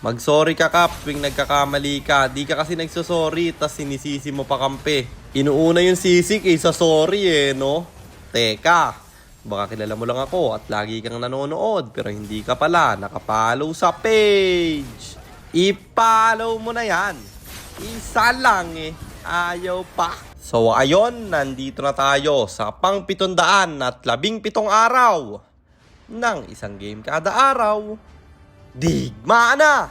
Mag-sorry ka, Kap, tuwing nagkakamali ka. Di ka kasi nagsosorry, tas sinisisi mo pa kampe. Inuuna yung sisi kaysa sorry no? Teka, baka kilala mo lang ako at lagi kang nanonood pero hindi ka pala nakapollow sa page. I-follow mo na yan. Isa lang ayaw pa. So ayon, nandito na tayo sa pang 717 araw ng isang game kada araw. Digma na!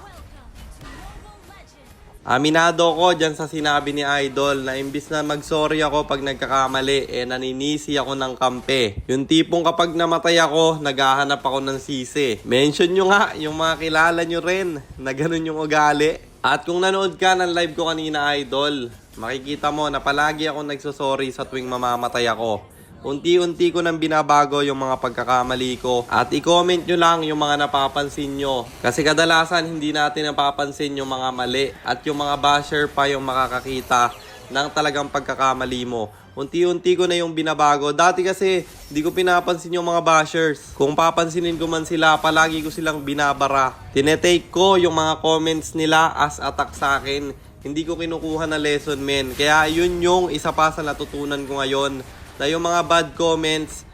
Aminado ko dyan sa sinabi ni Idol na imbis na mag-sorry ako pag nagkakamali, naninisi ako ng kampe. Yung tipong kapag namatay ako, naghahanap ako ng sisi. Mention nyo nga yung mga kilala nyo rin na ganun yung ugali. At kung nanood ka ng live ko kanina, Idol, makikita mo na palagi ako nagsosorry sa tuwing mamamatay ako. Unti-unti ko nang binabago yung mga pagkakamali ko. At i-comment nyo lang yung mga napapansin nyo. Kasi kadalasan hindi natin napapansin yung mga mali. At yung mga basher pa yung makakakita ng talagang pagkakamali mo. Unti-unti ko na yung binabago. Dati kasi hindi ko pinapansin yung mga bashers. Kung papansinin ko man sila, palagi ko silang binabara. Tinetake ko yung mga comments nila as attack sa akin. Hindi ko kinukuha na lesson, men. Kaya yun yung isa pa sa natutunan ko ngayon. Na yung mga bad comments,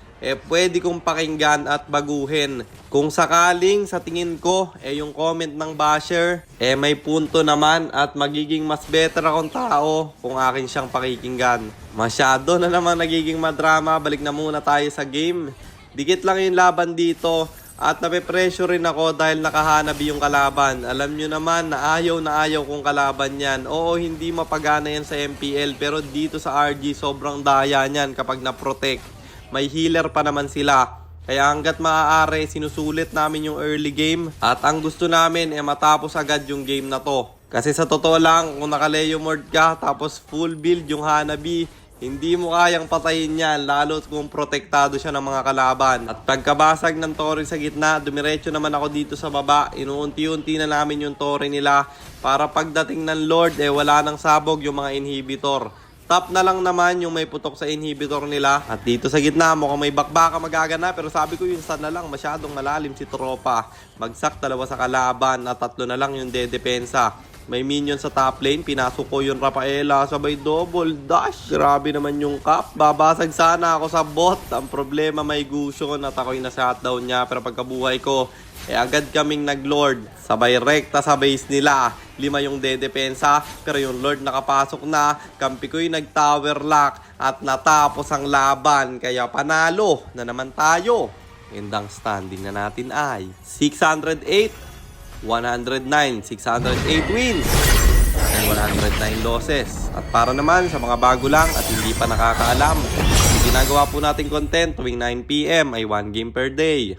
pwede kong pakinggan at baguhin. Kung sakaling sa tingin ko, yung comment ng basher, may punto naman at magiging mas better akong tao kung akin siyang pakikinggan. Masyado na naman nagiging madrama, balik na muna tayo sa game. Dikit lang yung laban dito. At nape-pressure rin ako dahil nakahanabi yung kalaban. Alam nyo naman na ayaw kong kalaban yan. Oo, hindi mapagana yan sa MPL. Pero dito sa RG, sobrang daya niyan kapag na-protect. May healer pa naman sila. Kaya hanggat maaari, sinusulit namin yung early game. At ang gusto namin matapos agad yung game na to. Kasi sa totoo lang, kung naka-Leo Mord ka, tapos full build yung Hanabi, hindi mo kayang patayin yan, lalo kung protektado siya ng mga kalaban. At pagkabasag ng Tori sa gitna, dumiretso naman ako dito sa baba. Inuunti-unti na namin yung Tori nila para pagdating ng Lord, wala nang sabog yung mga inhibitor. Top na lang naman yung may putok sa inhibitor nila. At dito sa gitna, mukhang may bakbaka magagana. Pero sabi ko yung stun na lang, masyadong malalim si tropa. Bagsak 2 sa kalaban at 3 na lang yung dedepensa. May minion sa top lane, pinasok ko yung Rafaela, sabay double dash. Grabe naman yung Cap. Babasag sana ako sa bot. Ang problema may Gusion at ako'y na-shutdown niya. Pero pagkabuhay ko, agad kaming nag-lord. Sabay rekta sa base nila. 5 yung dedepensa, pero yung lord nakapasok na. Kampi ko'y nag-tower lock at natapos ang laban. Kaya panalo na naman tayo. Endang standing na natin ay 608. 109, 608 wins and 109 losses. At para naman sa mga bago lang at hindi pa nakakaalam, yung ginagawa po natin content tuwing 9 PM ay 1 game per day.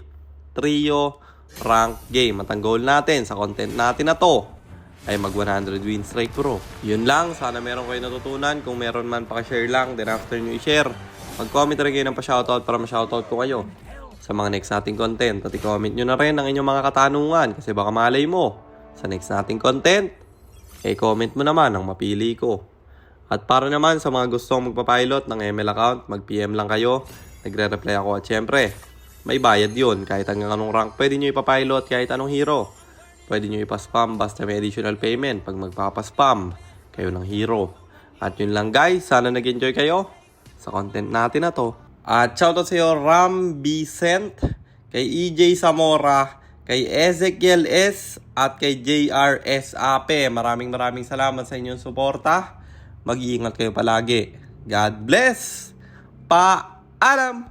Trio rank game. At ang goal natin sa content natin na to ay mag 100 win streak pro. Yun lang, sana meron kayo natutunan. Kung meron man, paka-share lang. Then after nyo i-share, mag-comment rin kayo ng pa-shoutout para ma-shoutout ko kayo sa mga next nating content. At i-comment nyo na rin ang inyong mga katanungan kasi baka malay mo sa next nating content, comment mo naman ang mapili ko. At para naman sa mga gustong magpapilot ng ML account, mag-PM lang kayo. Nagre-reply ako at syempre, may bayad yun. Kahit hanggang anong rank, pwede nyo ipapilot kahit anong hero. Pwede nyo ipaspam basta may additional payment pag magpapaspam kayo ng hero. At yun lang guys, sana nag-enjoy kayo sa content natin na to. At shoutout sa iyo Ram Vicent, kay EJ Zamora, kay Ezekiel S, at kay JRS Ape. Maraming salamat sa inyong suporta. Mag-iingat kayo palagi. God bless. Paalam!